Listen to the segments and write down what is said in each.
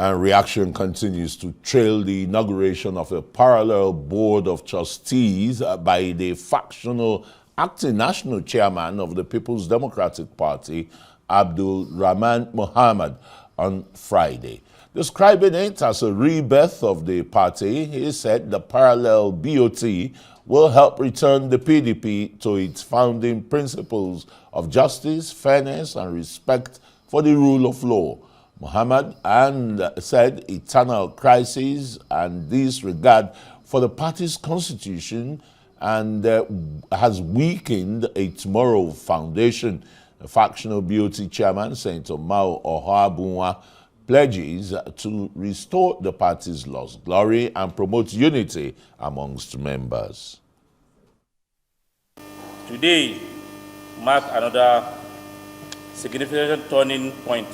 And reaction continues to trail the inauguration of a parallel board of trustees by the factional acting national chairman of the People's Democratic Party, Abdul Rahman Mohammed, on Friday. Describing it as a rebirth of the party, he said the parallel BoT will help return the PDP to its founding principles of justice, fairness, and respect for the rule of law. Mohammed said eternal crisis and disregard for the party's constitution and has weakened its moral foundation. The factional BoT chairman, Senator Mao Ohoabunwa, pledges to restore the party's lost glory and promote unity amongst members. Today marks another significant turning point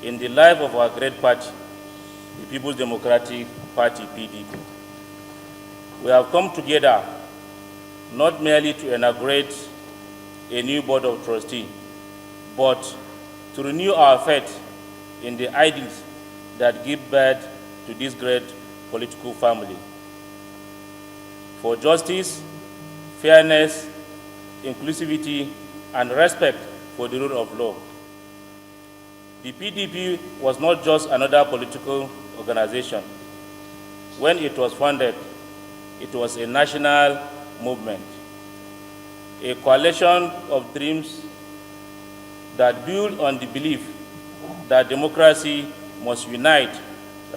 in the life of our great party, the People's Democratic Party, PDP. We have come together not merely to inaugurate a new board of trustees, but to renew our faith in the ideals that give birth to this great political family. For justice, fairness, inclusivity, and respect for the rule of law. The PDP was not just another political organization. When it was founded, it was a national movement, a coalition of dreams that build on the belief that democracy must unite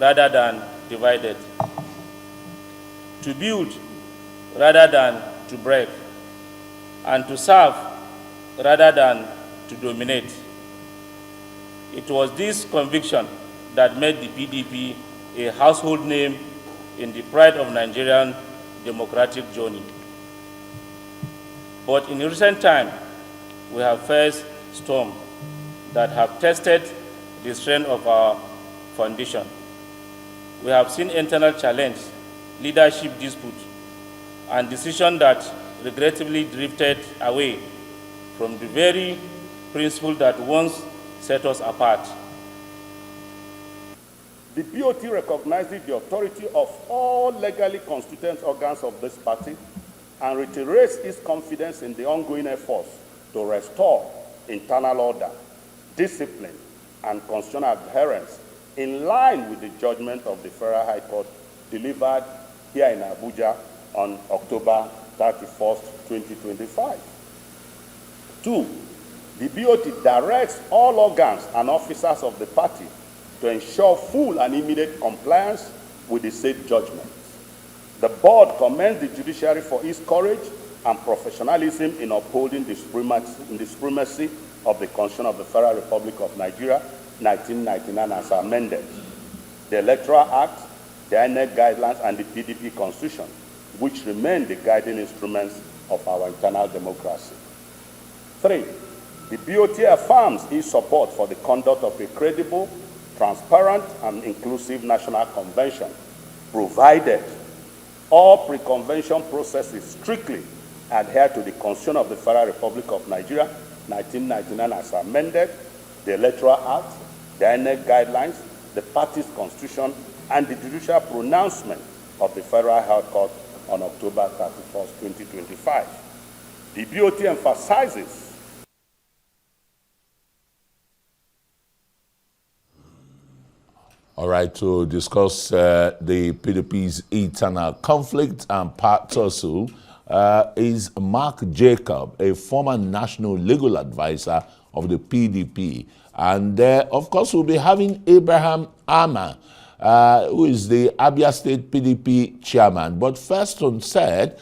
rather than divide it, to build rather than to break, and to serve rather than to dominate. It was this conviction that made the PDP a household name in the pride of Nigerian democratic journey. But in recent time, we have faced storms that have tested the strength of our foundation. We have seen internal challenge, leadership dispute, and decisions that regrettably drifted away from the very principle that once set us apart. The BoT recognizes the authority of all legally constituted organs of this party and reiterates its confidence in the ongoing efforts to restore internal order, discipline, and constitutional adherence in line with the judgment of the Federal High Court delivered here in Abuja on October 31st, 2025. 2, the BoT directs all organs and officers of the party to ensure full and immediate compliance with the said judgments. The board commends the judiciary for its courage and professionalism in upholding the supremacy of the Constitution of the Federal Republic of Nigeria, 1999 as amended, the Electoral Act, the INEC guidelines, and the PDP Constitution, which remain the guiding instruments of our internal democracy. 3, the BoT affirms its support for the conduct of a credible, transparent, and inclusive national convention, provided all pre-convention processes strictly adhere to the Constitution of the Federal Republic of Nigeria, 1999 as amended, the Electoral Act, the INEC guidelines, the party's constitution, and the judicial pronouncement of the Federal High Court on October 31st, 2025. The BoT emphasizes All right, to discuss the PDP's internal conflict and part tussle is Mark Jacob, a former national legal advisor of the PDP. And of course, we'll be having Abraham Ama, who is the Abia State PDP chairman. But first on set,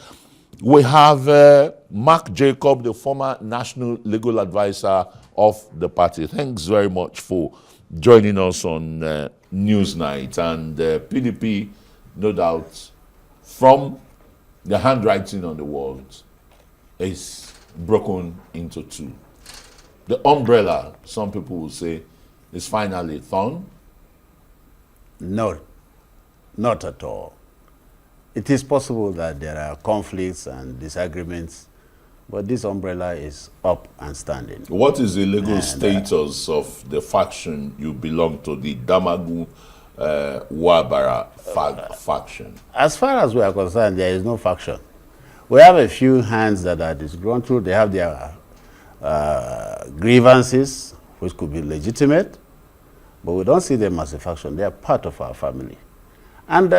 we have Mark Jacob, the former national legal advisor of the party. Thanks very much for joining us on Newsnight. And PDP, no doubt, from the handwriting on the walls, is broken into two. The umbrella, some people will say, is finally torn. No, not at all. It is possible that there are conflicts and disagreements But this umbrella is up and standing. What is the legal status of the faction you belong to, the Damagu Wabara faction? As far as we are concerned, there is no faction. We have a few hands that are disgruntled. They have their grievances, which could be legitimate, but we don't see them as a faction. They are part of our family. And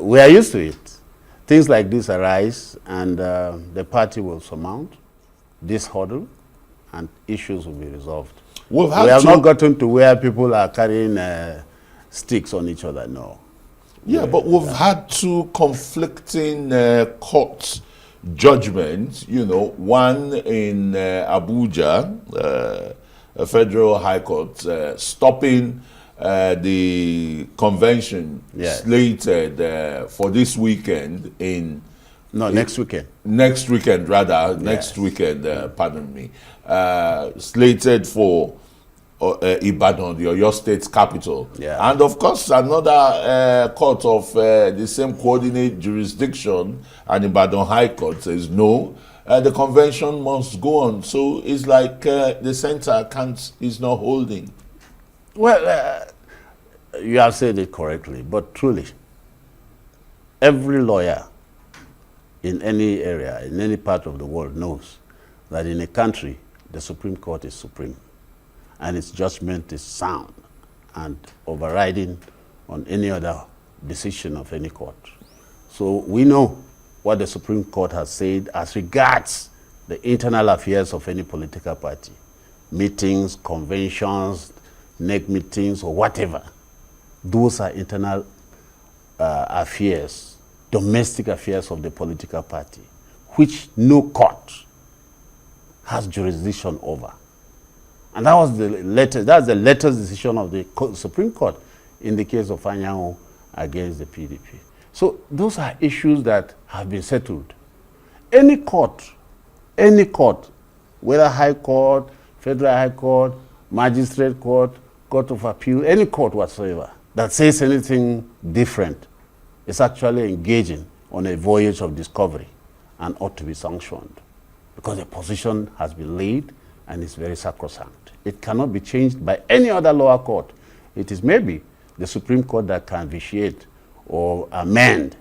we are used to it. Things like this arise, and the party will surmount this hurdle, and issues will be resolved. We have not gotten to where people are carrying sticks on each other, no. Yeah, but we've had two conflicting court judgments, you know, one in Abuja, a federal high court, stopping the convention slated for this weekend next weekend. Next weekend, rather. Yes. Next weekend, pardon me. Slated for Ibadan, the Oyo State capital. Yeah. And of course, another court of the same coordinate jurisdiction, and Ibadan High Court, says no, the convention must go on. So it's like the center is not holding. Well, you have said it correctly, but truly, every lawyer in any area, in any part of the world knows that in a country, the Supreme Court is supreme, and its judgment is sound and overriding on any other decision of any court. So we know what the Supreme Court has said as regards the internal affairs of any political party, meetings, conventions, NEC meetings, or whatever. Those are internal affairs, domestic affairs of the political party, which no court has jurisdiction over. And that was that's the latest decision of the Supreme Court in the case of Anyanwu against the PDP. So those are issues that have been settled. Any court, whether High Court, Federal High Court, Magistrate Court, Court of Appeal, any court whatsoever that says anything different is actually engaging on a voyage of discovery and ought to be sanctioned, because the position has been laid and is very sacrosanct. It cannot be changed by any other lower court. It is maybe the Supreme Court that can vitiate or amend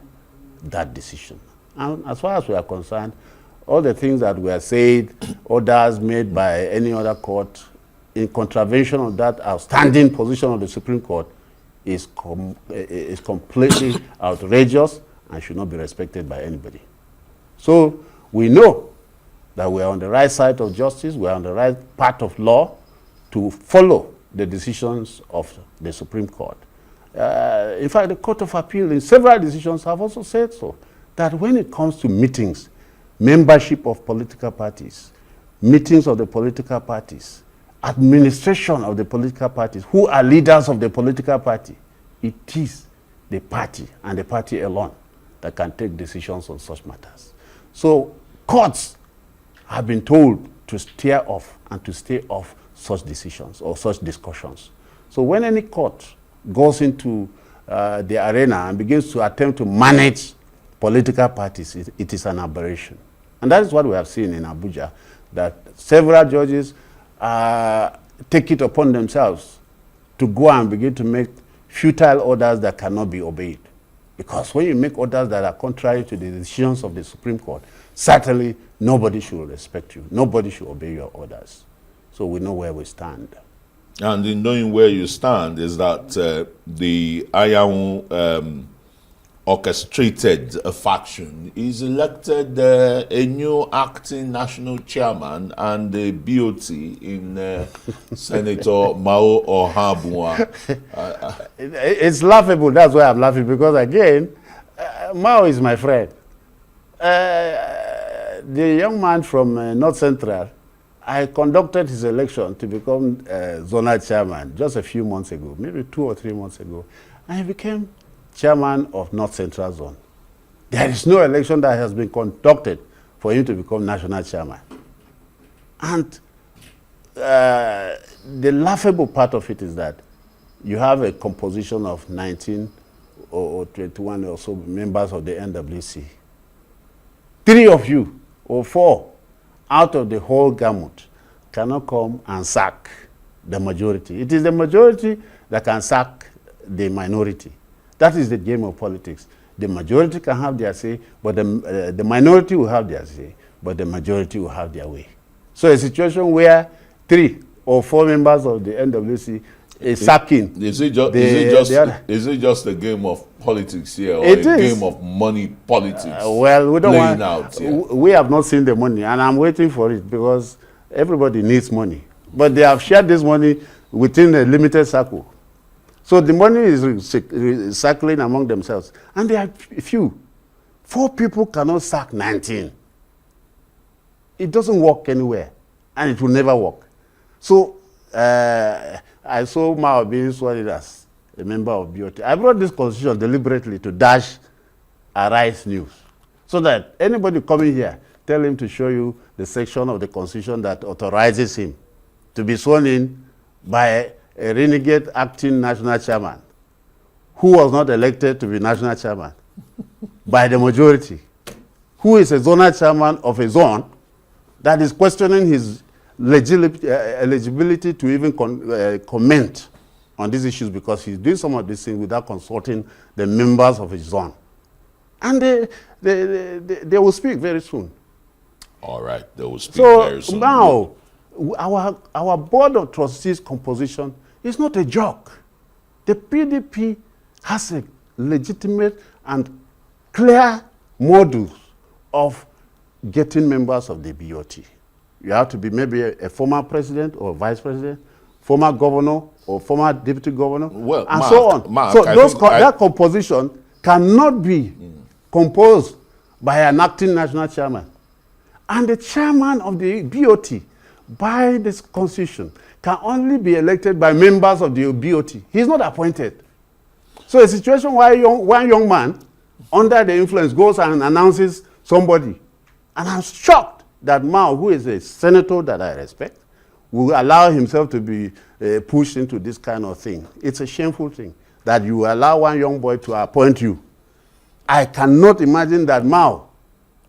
that decision. And as far as we are concerned, all the things that were said, orders made by any other court in contravention of that outstanding position of the Supreme Court is completely outrageous and should not be respected by anybody. So we know that we are on the right side of justice, we are on the right path of law to follow the decisions of the Supreme Court. In fact, the Court of Appeal in several decisions have also said so, that when it comes to meetings, membership of political parties, meetings of the political parties, administration of the political parties, who are leaders of the political party, it is the party and the party alone that can take decisions on such matters. So courts have been told to steer off and to stay off such decisions or such discussions. So when any court goes into the arena and begins to attempt to manage political parties, it is an aberration. And that is what we have seen in Abuja, that several judges take it upon themselves to go and begin to make futile orders that cannot be obeyed. Because when you make orders that are contrary to the decisions of the Supreme Court, certainly nobody should respect you. Nobody should obey your orders. So we know where we stand. And in knowing where you stand is that the Anyanwu orchestrated faction is elected a new acting national chairman and the BoT in Senator Mao Ohabua. It's laughable. That's why I'm laughing, because again, Mao is my friend. The young man from North Central, I conducted his election to become zonal chairman just a few months ago, maybe 2 or 3 months ago, and he became chairman of North Central Zone. There is no election that has been conducted for him to become national chairman. And the laughable part of it is that you have a composition of 19 or 21 or so members of the NWC. 3 of you, or 4, out of the whole gamut cannot come and sack the majority. It is the majority that can sack the minority. That is the game of politics. The majority can have their say, but the minority will have their say, but the majority will have their way. So a situation where 3 or 4 members of the NWC is sacking. Is it just a game of politics here, or game of money politics? Well, we don't want. Out here? We have not seen the money, and I'm waiting for it because everybody needs money. But they have shared this money within a limited circle. So the money is circling among themselves. And there are few. 4 people cannot sack 19. It doesn't work anywhere. And it will never work. So I saw Mao being sworn in as a member of BoT. I brought this constitution deliberately to dash Arise News. So that anybody coming here, tell him to show you the section of the constitution that authorizes him to be sworn in by a renegade acting national chairman who was not elected to be national chairman by the majority, who is a zonal chairman of a zone that is questioning his eligibility to even comment on these issues because he's doing some of these things without consulting the members of his zone. And they will speak very soon. All right, they will speak very soon. So now, our board of trustees composition is not a joke. The PDP has a legitimate and clear model of getting members of the BoT. You have to be maybe a former president or vice president, former governor or former deputy governor, well, and so on. Mark, so that composition cannot be composed by an acting national chairman. And the chairman of the BoT, by this constitution, can only be elected by members of the BoT. He's not appointed. So a situation where one young man, under the influence, goes and announces somebody. And I'm shocked that Mao, who is a senator that I respect, will allow himself to be pushed into this kind of thing. It's a shameful thing that you allow one young boy to appoint you. I cannot imagine that Mao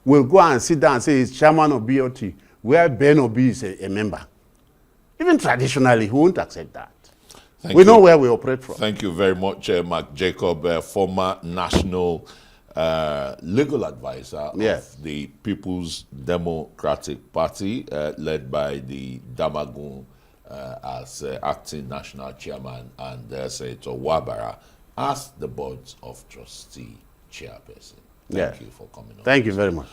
will go and sit down and say he's chairman of BoT, where Ben Obi is a member. Even traditionally, he won't accept that. We know where we operate from. Thank you very much, Mark Jacob, former national legal advisor of the People's Democratic Party, led by the Damagun as acting national chairman, and Senator Wabara as the board of trustee chairperson. Thank you for coming on. Thank you very much.